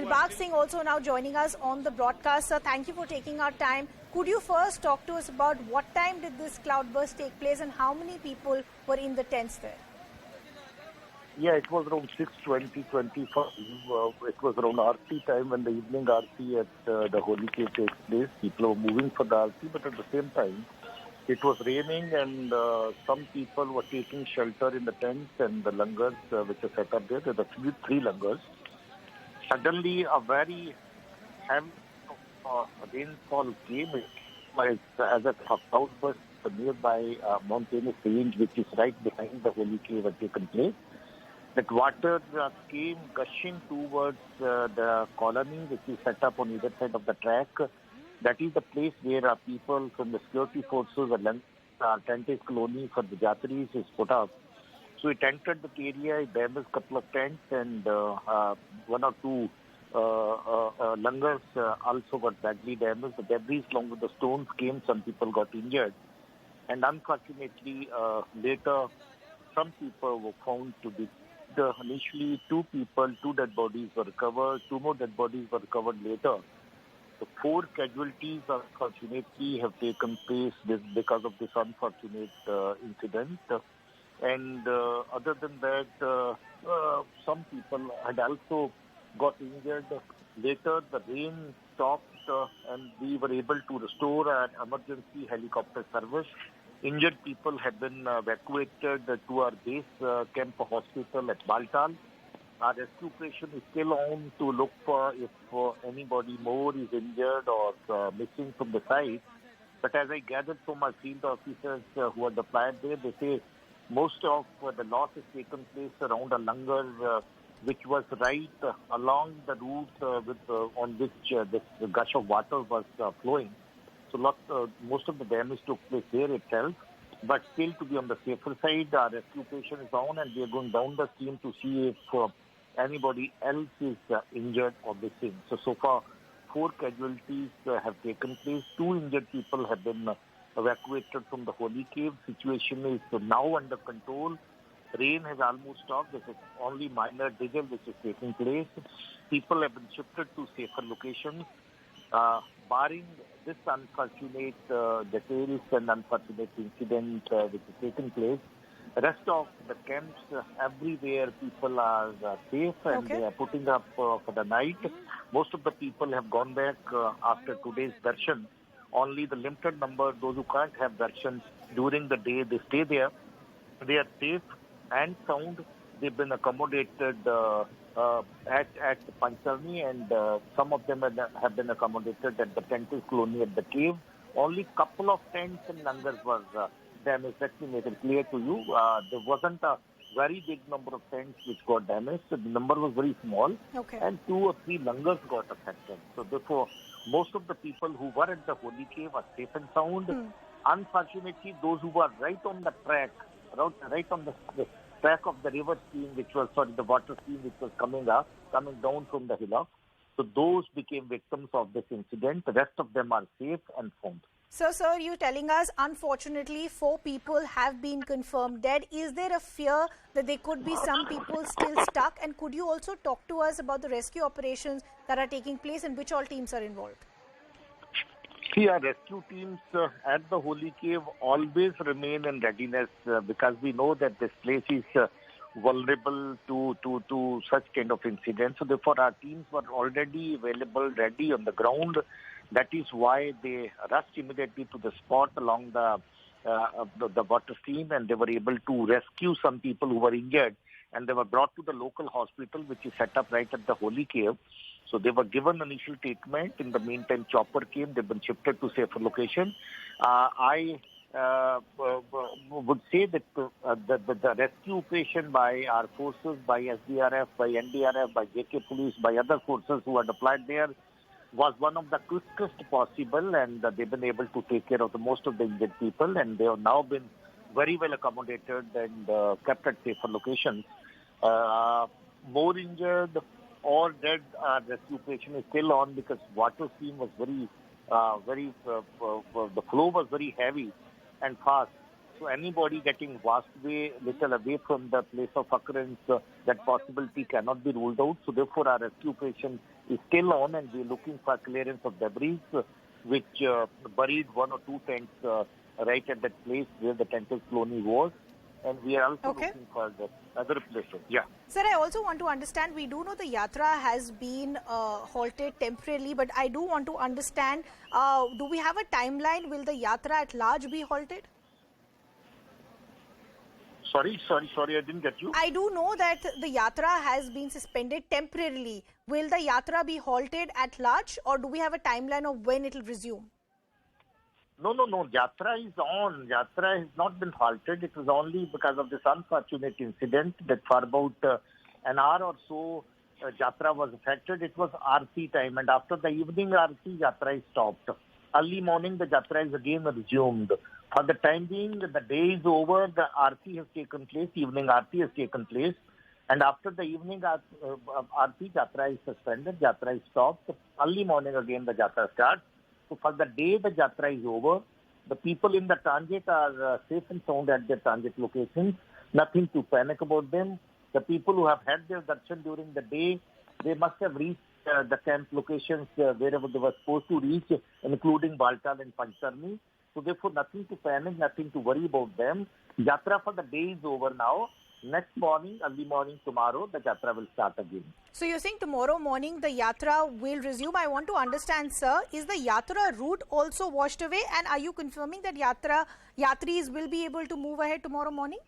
Dilbagh Singh also now joining us on the broadcast. Sir, thank you for taking our time. Could you first talk to us about what time did this cloudburst take place and how many people were in the tents there? Yeah, it was around 6:20, 25. It was around Aarti time when the evening Aarti at the Holy Cave takes place. People were moving for the Aarti, but at the same time, it was raining and some people were taking shelter in the tents and the langars which are set up there. There are three langars. Suddenly, a very heavy rainfall came as a cloudburst nearby mountainous range, which is right behind the Holy Cave, had taken place. That water came gushing towards the colony, which is set up on either side of the track. That is the place where people from the security forces and tented colony for the Yatris is put up. So it entered the area, it damaged a couple of tents, and one or two langars also got badly damaged. The debris along with the stones came, some people got injured. And unfortunately, later, some people were found to be initially two dead bodies were recovered, two more dead bodies were recovered later. The 4 casualties, unfortunately, have taken place because of this unfortunate incident. And other than that, some people had also got injured. Later, the rain stopped and we were able to restore an emergency helicopter service. Injured people have been evacuated to our base camp hospital at Baltal. Our rescue operation is still on to look for if anybody more is injured or missing from the site. But as I gathered from my field officers who are deployed there, they say most of the loss has taken place around a langar which was right along the route on which this gush of water was flowing. So most of the damage took place there itself. But still, to be on the safer side, our rescue operation is on and we are going down the stream to see if anybody else is injured or missing. So far, 4 casualties have taken place. 2 injured people have been evacuated from the Holy Cave. Situation is now under control. Rain has almost stopped. There is only minor drizzle which is taking place. People have been shifted to safer locations. Barring this unfortunate details and unfortunate incident which has taken place, the rest of the camps everywhere people are safe and they are putting up for the night. Most of the people have gone back after today's darshan. Only the limited number, those who can't have darshan during the day, they stay there. They are safe and sound. They've been accommodated at Pancharni, and some of them have been accommodated at the tented colony at the cave. Only couple of tents and langars were damaged. Let me make it clear to you. There wasn't a very big number of tents which got damaged. The number was very small, and 2 or 3 langars got affected. So therefore, most of the people who were at the Holy Cave are safe and sound. Unfortunately, those who were right on the track, right on the track of the river stream, the water stream which was coming down from the hillock. So those became victims of this incident. The rest of them are safe and found. So, sir, you're telling us, unfortunately, 4 people have been confirmed dead. Is there a fear that there could be some people still stuck? And could you also talk to us about the rescue operations that are taking place and which all teams are involved? See, our rescue teams at the Holy Cave always remain in readiness because we know that this place is vulnerable to such kind of incidents. So therefore, our teams were already available, ready on the ground. That is why they rushed immediately to the spot along the water stream, and they were able to rescue some people who were injured, and they were brought to the local hospital, which is set up right at the Holy Cave. So they were given initial treatment. In the meantime, chopper came. They've been shifted to safer location. I would say that the rescue operation by our forces, by SDRF, by NDRF, by JK Police, by other forces who are deployed there was one of the quickest possible, and they've been able to take care of most of the injured people, and they have now been very well accommodated and kept at safer locations. More injured or dead, rescue operation is still on because water stream was the flow was very heavy and fast. So anybody getting little away from the place of occurrence, that possibility cannot be ruled out. So therefore, our rescue operation is still on, and we're looking for clearance of debris, which buried one or two tents right at that place where the Tenter's colony was. And we are also looking for the other places. Yeah. Sir, I also want to understand, we do know the Yatra has been halted temporarily, but I do want to understand, do we have a timeline? Will the Yatra at large be halted? Sorry, I didn't get you. I do know that the Yatra has been suspended temporarily. Will the Yatra be halted at large, or do we have a timeline of when it will resume? No. Yatra is on. Yatra has not been halted. It was only because of this unfortunate incident that for about an hour or so, Yatra was affected. It was Aarti time, and after the evening Aarti, Yatra is stopped. Early morning, the Yatra is again resumed. For the time being, the day is over. The Aarti has taken place. Evening Aarti has taken place. And after the evening Aarti, Yatra is suspended. Yatra is stopped. Early morning again, the Yatra starts. So for the day the Yatra is over, the people in the transit are safe and sound at their transit locations. Nothing to panic about them. The people who have had their darshan during the day, they must have reached the camp locations wherever they were supposed to reach, including Baltal and Panchtarni. So therefore nothing to panic, nothing to worry about them. Yatra for the day is over now. Next morning, early morning tomorrow, the Yatra will start again. So you're saying tomorrow morning the Yatra will resume. I want to understand, sir, is the Yatra route also washed away? And are you confirming that Yatris will be able to move ahead tomorrow morning?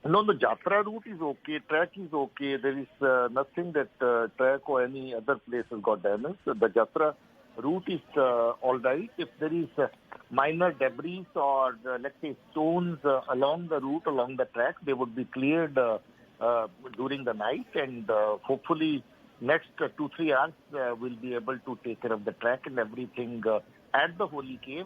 No, the Yatra route is okay. Track is okay. There is nothing that track or any other place has got damaged. The Yatra route is all right. If there is minor debris or let's say stones along the route, along the track, they would be cleared during the night, and hopefully next 2-3 hours we'll be able to take care of the track and everything at the Holy Cave.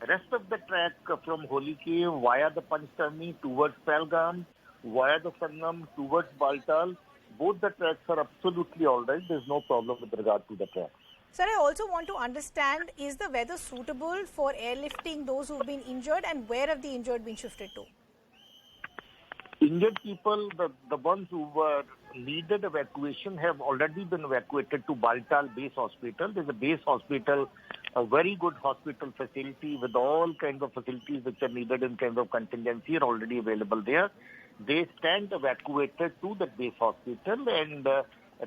Rest of the track from Holy Cave via the Panchtarni towards Pahalgam, via the Sangam towards Baltal, both the tracks are absolutely all right. There's no problem with regard to the track. Sir, I also want to understand, is the weather suitable for airlifting those who've been injured, and where have the injured been shifted to? Injured people, the ones who were needed evacuation have already been evacuated to Baltal Base Hospital. There's a base hospital, a very good hospital facility with all kinds of facilities which are needed in kinds of contingency are already available there. They stand evacuated to the base hospital, and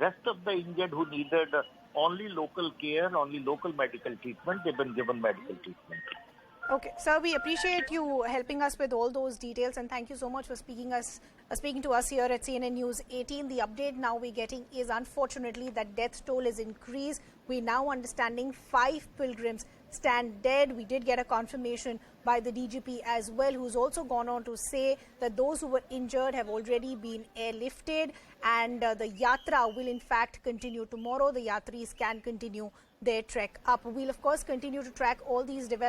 rest of the injured who needed only local care, only local medical treatment, they've been given medical treatment. Okay, sir, we appreciate you helping us with all those details, and thank you so much for speaking to us here at CNN News 18. The update now we're getting is, unfortunately, that death toll is increased. We're now understanding 5 pilgrims stand dead. We did get a confirmation by the DGP as well, who's also gone on to say that those who were injured have already been airlifted, and the Yatra will in fact continue tomorrow. The Yatris can continue their trek up. We'll of course continue to track all these developments.